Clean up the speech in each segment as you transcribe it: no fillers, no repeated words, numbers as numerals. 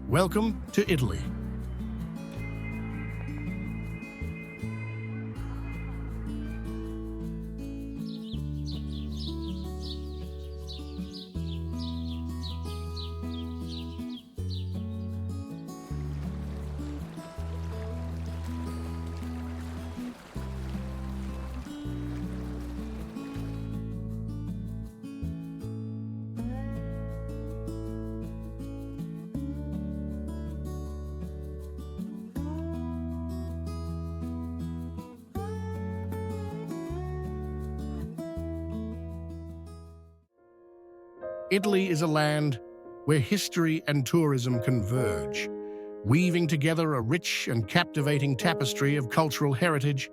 Welcome to Italy. Italy is a land where history and tourism converge, weaving together a rich and captivating tapestry of cultural heritage,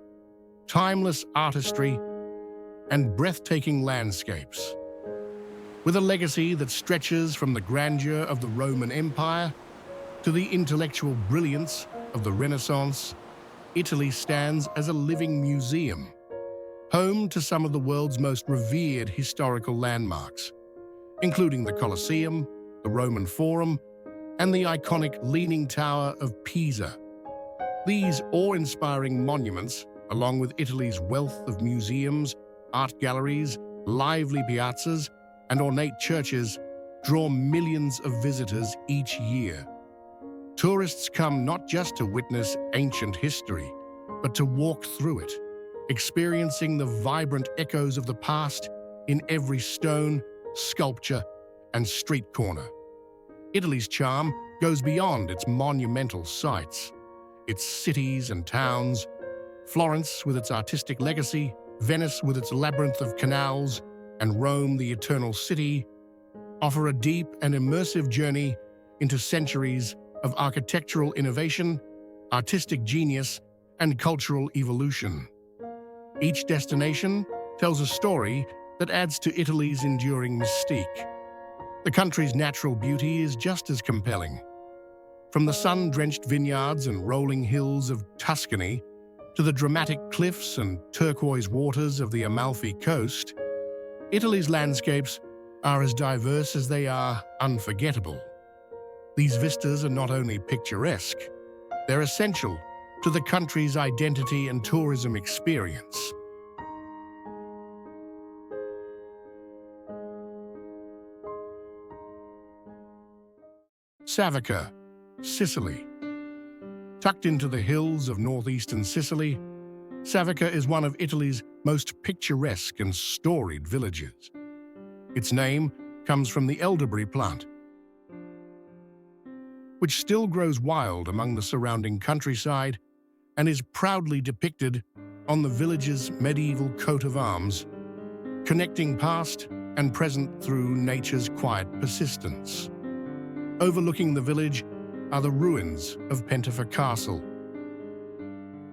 timeless artistry, and breathtaking landscapes. With a legacy that stretches from the grandeur of the Roman Empire to the intellectual brilliance of the Renaissance, Italy stands as a living museum, home to some of the world's most revered historical landmarks, including the Colosseum, the Roman Forum, and the iconic Leaning Tower of Pisa. These awe-inspiring monuments, along with Italy's wealth of museums, art galleries, lively piazzas, and ornate churches, draw millions of visitors each year. Tourists come not just to witness ancient history, but to walk through it, experiencing the vibrant echoes of the past in every stone, sculpture, and street corner. Italy's charm goes beyond its monumental sites. Its cities and towns, Florence with its artistic legacy, Venice with its labyrinth of canals, and Rome, the eternal city, offer a deep and immersive journey into centuries of architectural innovation, artistic genius, and cultural evolution. Each destination tells a story that adds to Italy's enduring mystique. The country's natural beauty is just as compelling. From the sun-drenched vineyards and rolling hills of Tuscany to the dramatic cliffs and turquoise waters of the Amalfi Coast, Italy's landscapes are as diverse as they are unforgettable. These vistas are not only picturesque, they're essential to the country's identity and tourism experience. Savoca, Sicily. Tucked into the hills of northeastern Sicily, Savoca is one of Italy's most picturesque and storied villages. Its name comes from the elderberry plant, which still grows wild among the surrounding countryside and is proudly depicted on the village's medieval coat of arms, connecting past and present through nature's quiet persistence. Overlooking the village are the ruins of Pentafore Castle,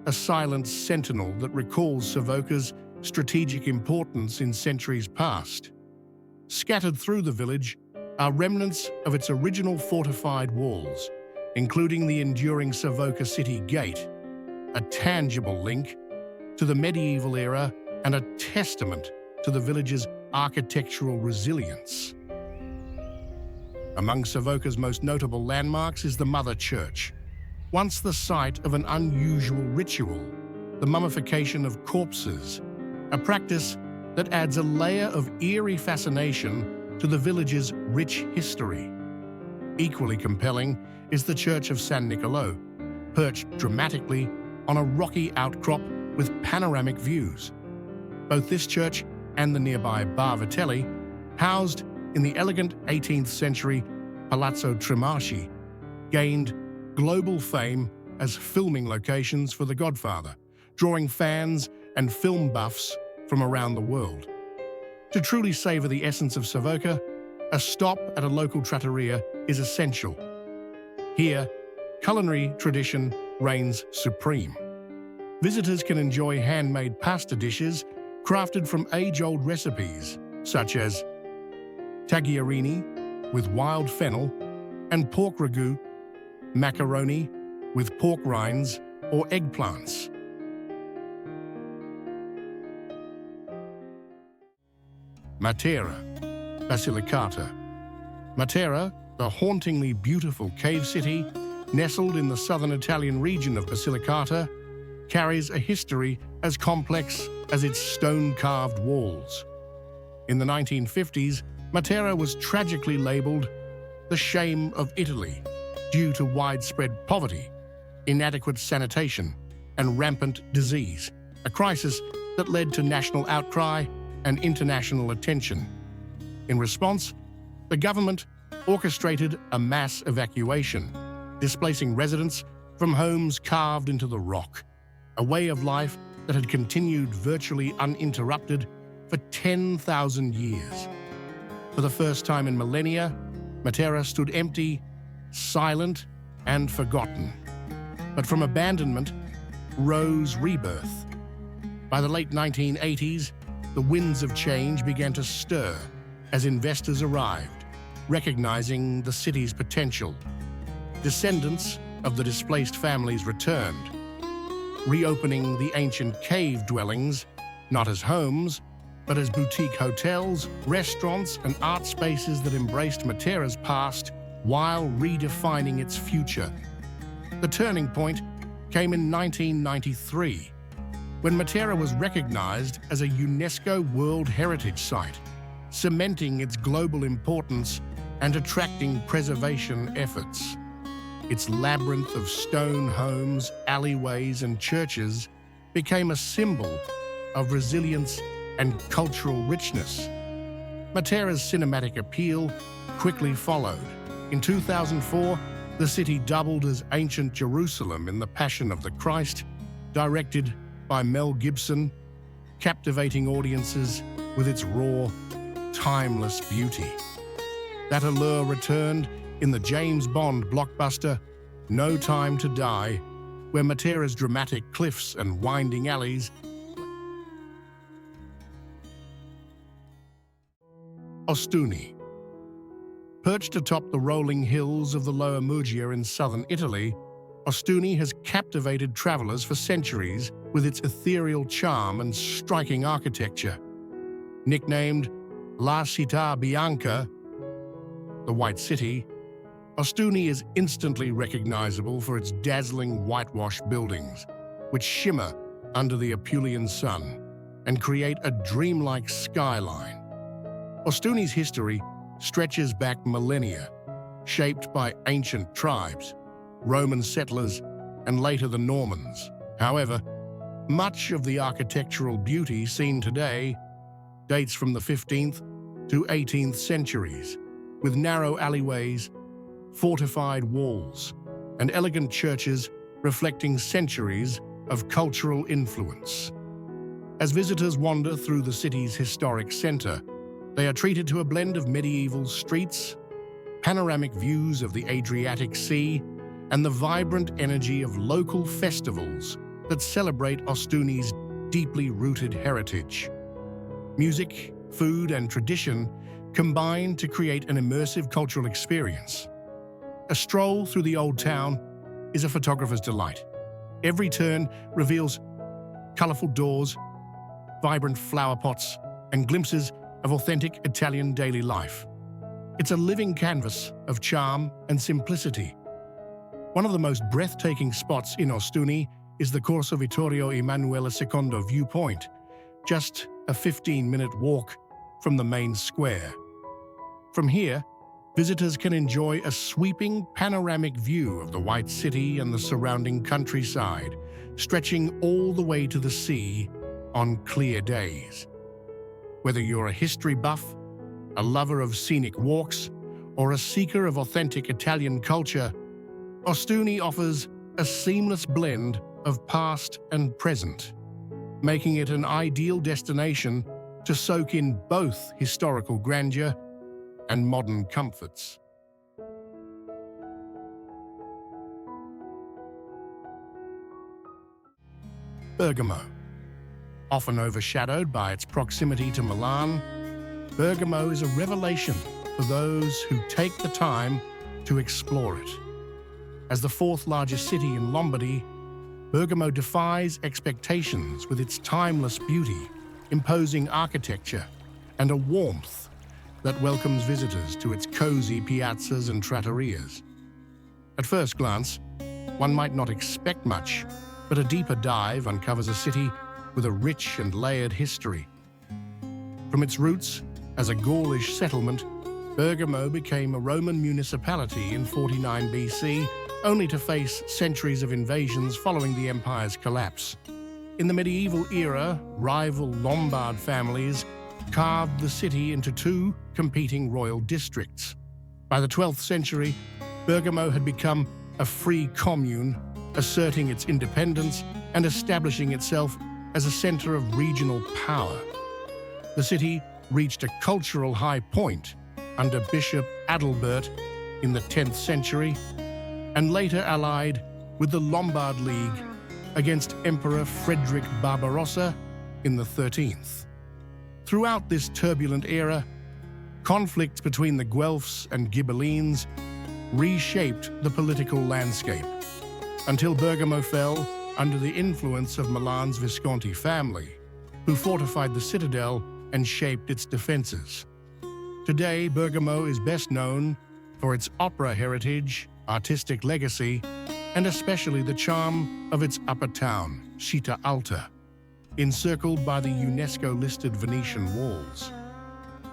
a silent sentinel that recalls Savoca's strategic importance in centuries past. Scattered through the village are remnants of its original fortified walls, including the enduring Savoca City Gate, a tangible link to the medieval era and a testament to the village's architectural resilience. Among Savoca's most notable landmarks is the Mother Church, once the site of an unusual ritual, the mummification of corpses, a practice that adds a layer of eerie fascination to the village's rich history. Equally compelling is the Church of San Niccolò, perched dramatically on a rocky outcrop with panoramic views. Both this church and the nearby Bar Vitelli, housed in the elegant 18th century Palazzo Tremaschi, gained global fame as filming locations for The Godfather, drawing fans and film buffs from around the world. To truly savor the essence of Savoca, a stop at a local trattoria is essential. Here, culinary tradition reigns supreme. Visitors can enjoy handmade pasta dishes crafted from age-old recipes, such as tagliarini with wild fennel and pork ragu, macaroni with pork rinds or eggplants. Matera, Basilicata. Matera, the hauntingly beautiful cave city, nestled in the southern Italian region of Basilicata, carries a history as complex as its stone-carved walls. In the 1950s, Matera was tragically labeled the shame of Italy due to widespread poverty, inadequate sanitation, and rampant disease, a crisis that led to national outcry and international attention. In response, the government orchestrated a mass evacuation, displacing residents from homes carved into the rock, a way of life that had continued virtually uninterrupted for 10,000 years. For the first time in millennia, Matera stood empty, silent, and forgotten. But from abandonment rose rebirth. By the late 1980s, the winds of change began to stir as investors arrived, recognizing the city's potential. Descendants of the displaced families returned, reopening the ancient cave dwellings, not as homes, but as boutique hotels, restaurants, and art spaces that embraced Matera's past while redefining its future. The turning point came in 1993, when Matera was recognized as a UNESCO World Heritage Site, cementing its global importance and attracting preservation efforts. Its labyrinth of stone homes, alleyways, and churches became a symbol of resilience and cultural richness. Matera's cinematic appeal quickly followed. In 2004, the city doubled as ancient Jerusalem in The Passion of the Christ, directed by Mel Gibson, captivating audiences with its raw, timeless beauty. That allure returned in the James Bond blockbuster No Time to Die, where Matera's dramatic cliffs and winding alleys Ostuni. Perched atop the rolling hills of the Lower Muggia in southern Italy, Ostuni has captivated travelers for centuries with its ethereal charm and striking architecture. Nicknamed La Città Bianca, the White City, Ostuni is instantly recognizable for its dazzling whitewashed buildings, which shimmer under the Apulian sun and create a dreamlike skyline. Ostuni's history stretches back millennia, shaped by ancient tribes, Roman settlers, and later the Normans. However, much of the architectural beauty seen today dates from the 15th to 18th centuries, with narrow alleyways, fortified walls, and elegant churches reflecting centuries of cultural influence. As visitors wander through the city's historic center, they are treated to a blend of medieval streets, panoramic views of the Adriatic Sea, and the vibrant energy of local festivals that celebrate Ostuni's deeply rooted heritage. Music, food, and tradition combine to create an immersive cultural experience. A stroll through the old town is a photographer's delight. Every turn reveals colorful doors, vibrant flower pots, and glimpses of authentic Italian daily life. It's a living canvas of charm and simplicity. One of the most breathtaking spots in Ostuni is the Corso Vittorio Emanuele II viewpoint, just a 15-minute walk from the main square. From here, visitors can enjoy a sweeping panoramic view of the White City and the surrounding countryside, stretching all the way to the sea on clear days. Whether you're a history buff, a lover of scenic walks, or a seeker of authentic Italian culture, Ostuni offers a seamless blend of past and present, making it an ideal destination to soak in both historical grandeur and modern comforts. Bergamo. Often overshadowed by its proximity to Milan, Bergamo is a revelation for those who take the time to explore it. As the fourth largest city in Lombardy, Bergamo defies expectations with its timeless beauty, imposing architecture, and a warmth that welcomes visitors to its cozy piazzas and trattorias. At first glance, one might not expect much, but a deeper dive uncovers a city with a rich and layered history. From its roots as a Gaulish settlement, Bergamo became a Roman municipality in 49 BC, only to face centuries of invasions following the empire's collapse. In the medieval era, rival Lombard families carved the city into two competing royal districts. By the 12th century, Bergamo had become a free commune, asserting its independence and establishing itself as a center of regional power. The city reached a cultural high point under Bishop Adalbert in the 10th century, and later allied with the Lombard League against Emperor Frederick Barbarossa in the 13th. Throughout this turbulent era, conflicts between the Guelphs and Ghibellines reshaped the political landscape, until Bergamo fell under the influence of Milan's Visconti family, who fortified the citadel and shaped its defenses. Today, Bergamo is best known for its opera heritage, artistic legacy, and especially the charm of its upper town, Città Alta, encircled by the UNESCO-listed Venetian walls.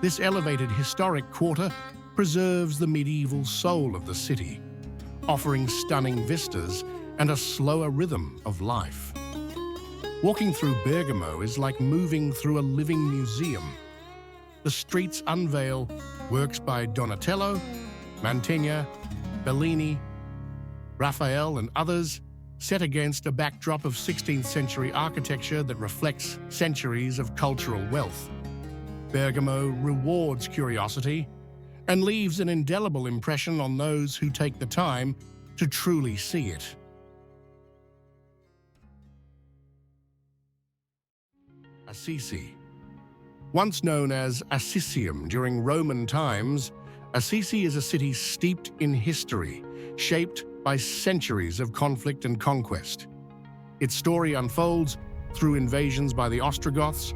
This elevated historic quarter preserves the medieval soul of the city, offering stunning vistas and a slower rhythm of life. Walking through Bergamo is like moving through a living museum. The streets unveil works by Donatello, Mantegna, Bellini, Raphael, and others, set against a backdrop of 16th century architecture that reflects centuries of cultural wealth. Bergamo rewards curiosity and leaves an indelible impression on those who take the time to truly see it. Assisi. Once known as Assisium during Roman times, Assisi is a city steeped in history, shaped by centuries of conflict and conquest. Its story unfolds through invasions by the Ostrogoths,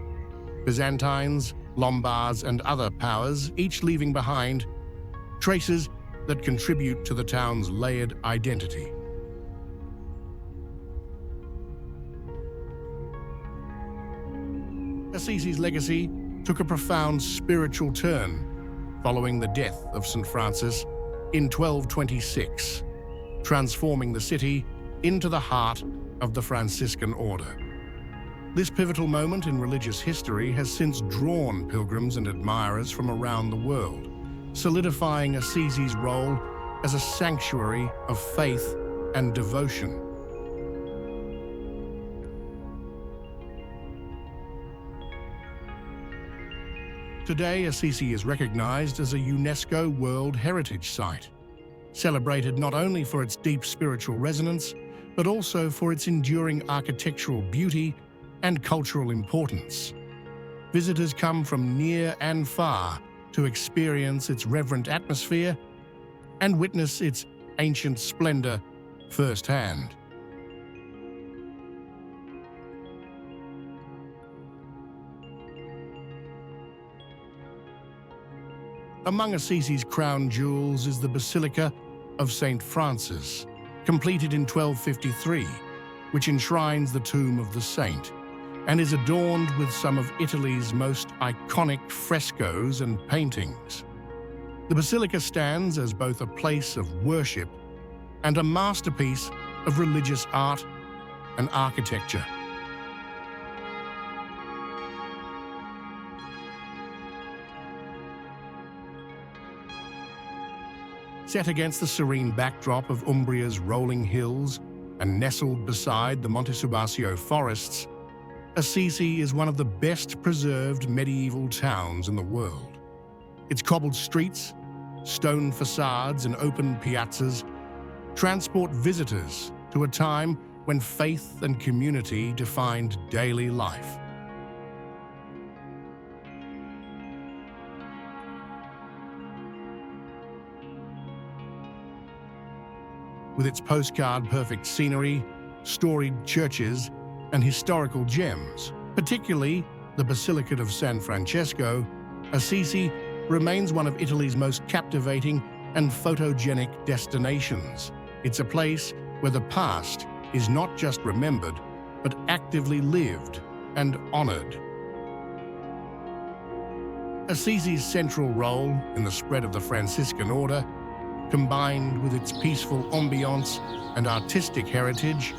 Byzantines, Lombards, and other powers, each leaving behind traces that contribute to the town's layered identity. Assisi's legacy took a profound spiritual turn following the death of St. Francis in 1226, transforming the city into the heart of the Franciscan order. This pivotal moment in religious history has since drawn pilgrims and admirers from around the world, solidifying Assisi's role as a sanctuary of faith and devotion. Today, Assisi is recognized as a UNESCO World Heritage Site, celebrated not only for its deep spiritual resonance, but also for its enduring architectural beauty and cultural importance. Visitors come from near and far to experience its reverent atmosphere and witness its ancient splendor firsthand. Among Assisi's crown jewels is the Basilica of St. Francis, completed in 1253, which enshrines the tomb of the saint, and is adorned with some of Italy's most iconic frescoes and paintings. The basilica stands as both a place of worship and a masterpiece of religious art and architecture. Set against the serene backdrop of Umbria's rolling hills and nestled beside the Monte Subasio forests, Assisi is one of the best preserved medieval towns in the world. Its cobbled streets, stone facades, and open piazzas transport visitors to a time when faith and community defined daily life. With its postcard-perfect scenery, storied churches, and historical gems, particularly the Basilica of San Francesco, Assisi remains one of Italy's most captivating and photogenic destinations. It's a place where the past is not just remembered, but actively lived and honored. Assisi's central role in the spread of the Franciscan order, combined with its peaceful ambiance and artistic heritage,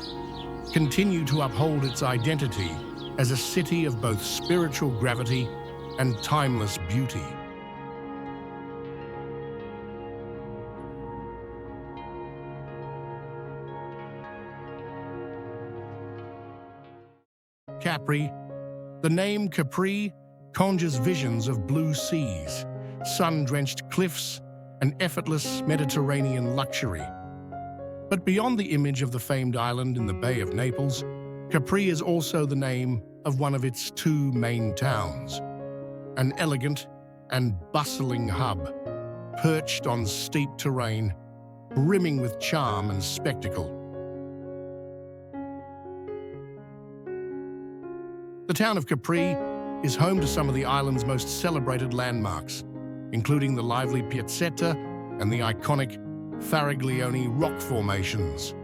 continue to uphold its identity as a city of both spiritual gravity and timeless beauty. Capri. The name Capri conjures visions of blue seas, sun-drenched cliffs, and effortless Mediterranean luxury. But beyond the image of the famed island in the Bay of Naples, Capri is also the name of one of its two main towns, an elegant and bustling hub, perched on steep terrain, brimming with charm and spectacle. The town of Capri is home to some of the island's most celebrated landmarks, including the lively Piazzetta and the iconic Faraglione rock formations.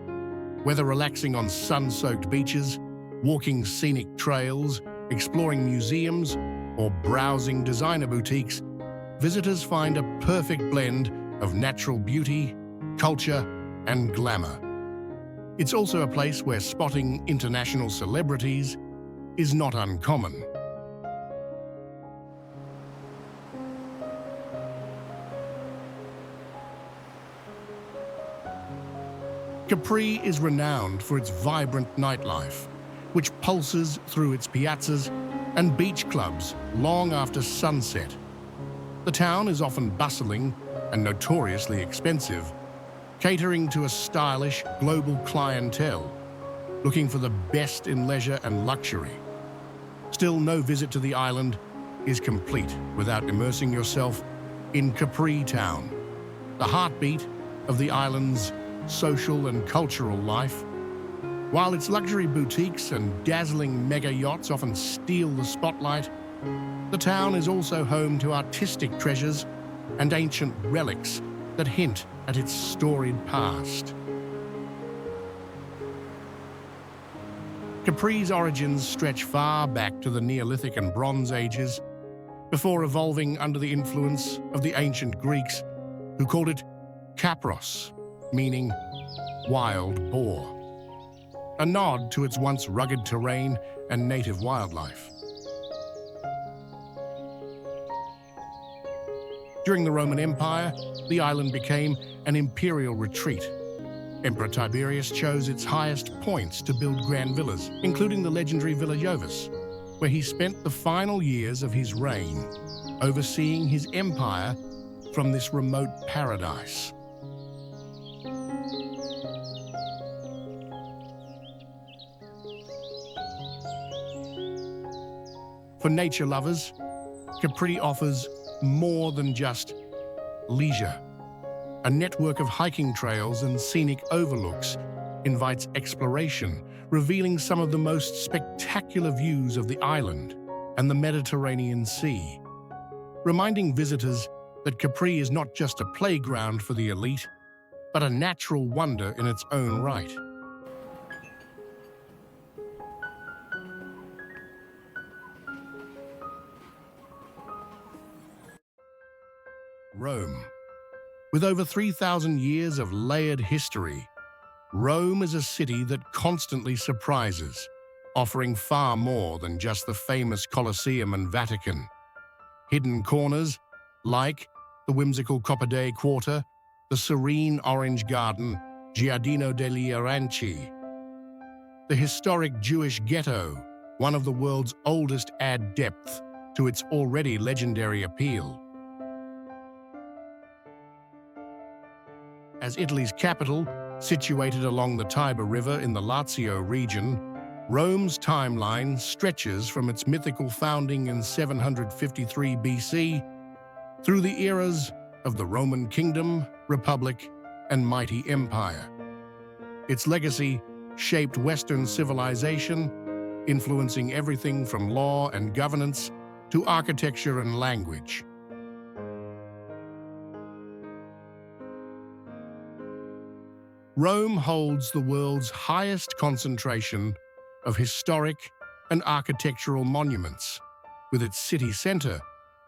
Whether relaxing on sun-soaked beaches, walking scenic trails, exploring museums, or browsing designer boutiques, visitors find a perfect blend of natural beauty, culture, and glamour. It's also a place where spotting international celebrities is not uncommon. Capri is renowned for its vibrant nightlife, which pulses through its piazzas and beach clubs long after sunset. The town is often bustling and notoriously expensive, catering to a stylish global clientele looking for the best in leisure and luxury. Still, no visit to the island is complete without immersing yourself in Capri town, the heartbeat of the island's social and cultural life. While its luxury boutiques and dazzling mega yachts often steal the spotlight, the town is also home to artistic treasures and ancient relics that hint at its storied past. Capri's origins stretch far back to the Neolithic and Bronze Ages, before evolving under the influence of the ancient Greeks, who called it Kapros, meaning wild boar, a nod to its once rugged terrain and native wildlife. During the Roman Empire, the island became an imperial retreat. Emperor Tiberius chose its highest points to build grand villas, including the legendary Villa Jovis, where he spent the final years of his reign, overseeing his empire from this remote paradise. For nature lovers, Capri offers more than just leisure. A network of hiking trails and scenic overlooks invites exploration, revealing some of the most spectacular views of the island and the Mediterranean Sea, reminding visitors that Capri is not just a playground for the elite, but a natural wonder in its own right. Rome. With over 3,000 years of layered history, Rome is a city that constantly surprises, offering far more than just the famous Colosseum and Vatican. Hidden corners, like the whimsical Coppa Quarter, the serene Orange Garden, Giardino degli Aranci, the historic Jewish ghetto, one of the world's oldest, add depth to its already legendary appeal. As Italy's capital, situated along the Tiber River in the Lazio region, Rome's timeline stretches from its mythical founding in 753 BC through the eras of the Roman Kingdom, Republic, and mighty empire. Its legacy shaped Western civilization, influencing everything from law and governance to architecture and language. Rome holds the world's highest concentration of historic and architectural monuments, with its city centre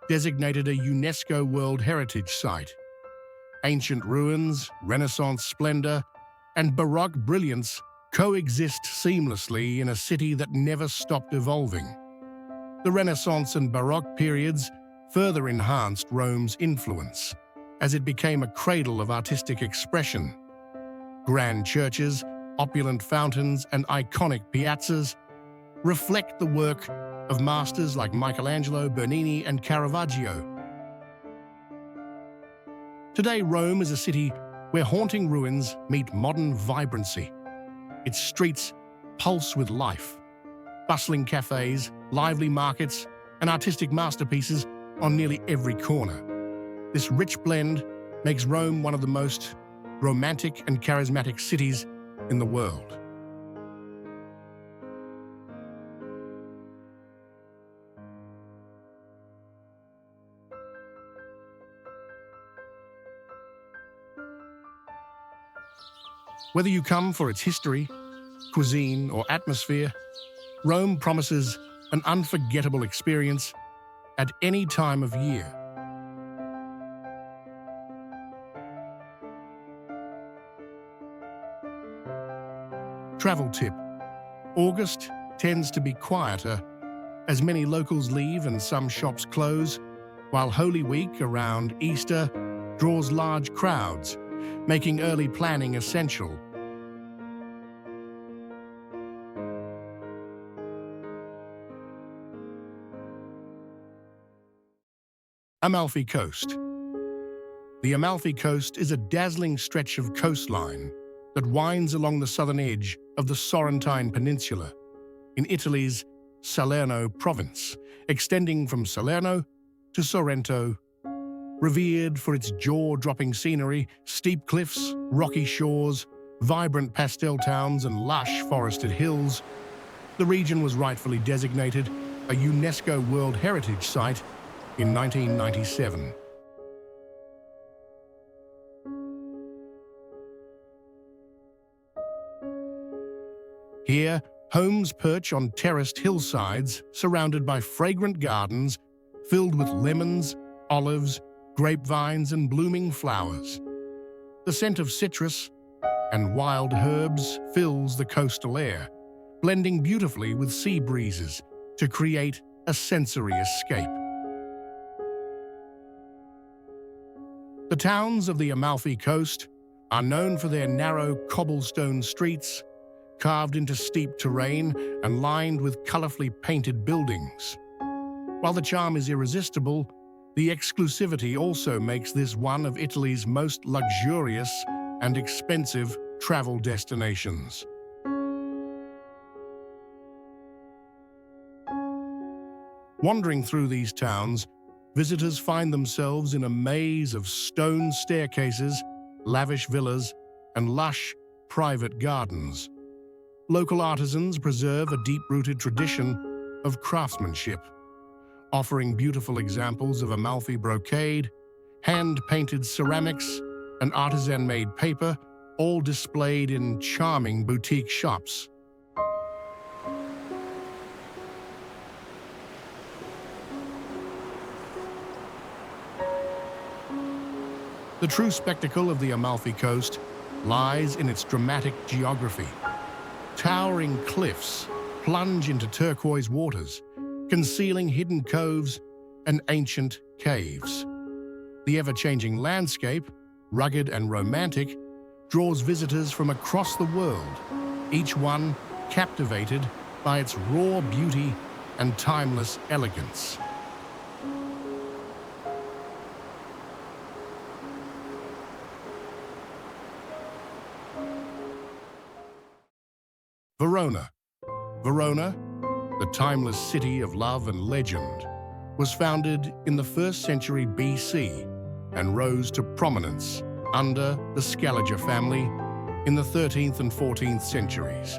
designated a UNESCO World Heritage Site. Ancient ruins, Renaissance splendour, and Baroque brilliance coexist seamlessly in a city that never stopped evolving. The Renaissance and Baroque periods further enhanced Rome's influence, as it became a cradle of artistic expression. Grand churches, opulent fountains, and iconic piazzas reflect the work of masters like Michelangelo, Bernini, and Caravaggio. Today, Rome is a city where haunting ruins meet modern vibrancy. Its streets pulse with life. Bustling cafes, lively markets, and artistic masterpieces on nearly every corner. This rich blend makes Rome one of the most romantic and charismatic cities in the world. Whether you come for its history, cuisine, or atmosphere, Rome promises an unforgettable experience at any time of year. Travel tip: August tends to be quieter as many locals leave and some shops close, while Holy Week around Easter draws large crowds, making early planning essential. Amalfi Coast. The Amalfi Coast is a dazzling stretch of coastline that winds along the southern edge of the Sorrentine Peninsula in Italy's Salerno province, extending from Salerno to Sorrento. Revered for its jaw-dropping scenery, steep cliffs, rocky shores, vibrant pastel towns, and lush forested hills, the region was rightfully designated a UNESCO World Heritage Site in 1997. Here, homes perch on terraced hillsides surrounded by fragrant gardens filled with lemons, olives, grapevines, and blooming flowers. The scent of citrus and wild herbs fills the coastal air, blending beautifully with sea breezes to create a sensory escape. The towns of the Amalfi Coast are known for their narrow cobblestone streets, carved into steep terrain and lined with colorfully painted buildings. While the charm is irresistible, the exclusivity also makes this one of Italy's most luxurious and expensive travel destinations. Wandering through these towns, visitors find themselves in a maze of stone staircases, lavish villas, and lush, private gardens. Local artisans preserve a deep-rooted tradition of craftsmanship, offering beautiful examples of Amalfi brocade, hand-painted ceramics, and artisan-made paper, all displayed in charming boutique shops. The true spectacle of the Amalfi Coast lies in its dramatic geography. Towering cliffs plunge into turquoise waters, concealing hidden coves and ancient caves. The ever-changing landscape, rugged and romantic, draws visitors from across the world, each one captivated by its raw beauty and timeless elegance. Verona. Verona, the timeless city of love and legend, was founded in the 1st century BC and rose to prominence under the Scaliger family in the 13th and 14th centuries.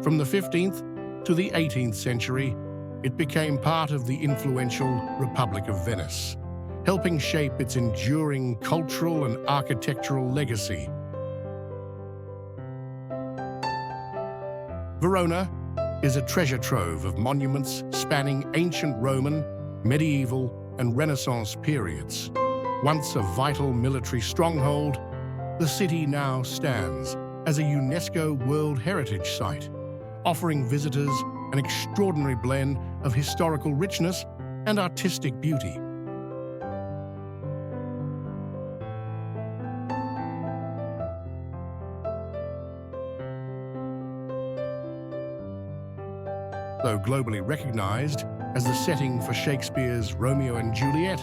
From the 15th to the 18th century, it became part of the influential Republic of Venice, helping shape its enduring cultural and architectural legacy. Verona is a treasure trove of monuments spanning ancient Roman, medieval, and Renaissance periods. Once a vital military stronghold, the city now stands as a UNESCO World Heritage Site, offering visitors an extraordinary blend of historical richness and artistic beauty. Though globally recognized as the setting for Shakespeare's Romeo and Juliet,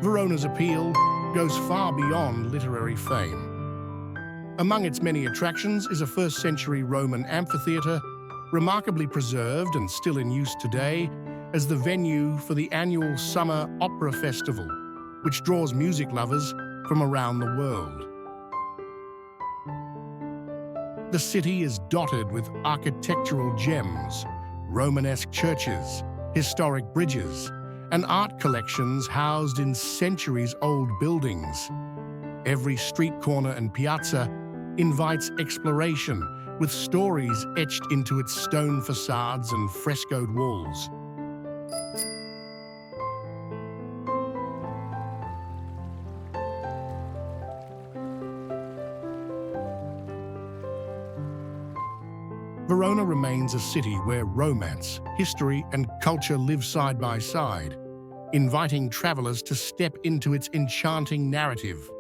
Verona's appeal goes far beyond literary fame. Among its many attractions is a first-century Roman amphitheater, remarkably preserved and still in use today as the venue for the annual Summer Opera Festival, which draws music lovers from around the world. The city is dotted with architectural gems, Romanesque churches, historic bridges, and art collections housed in centuries-old buildings. Every street corner and piazza invites exploration, with stories etched into its stone facades and frescoed walls. Verona remains a city where romance, history, and culture live side by side, inviting travelers to step into its enchanting narrative.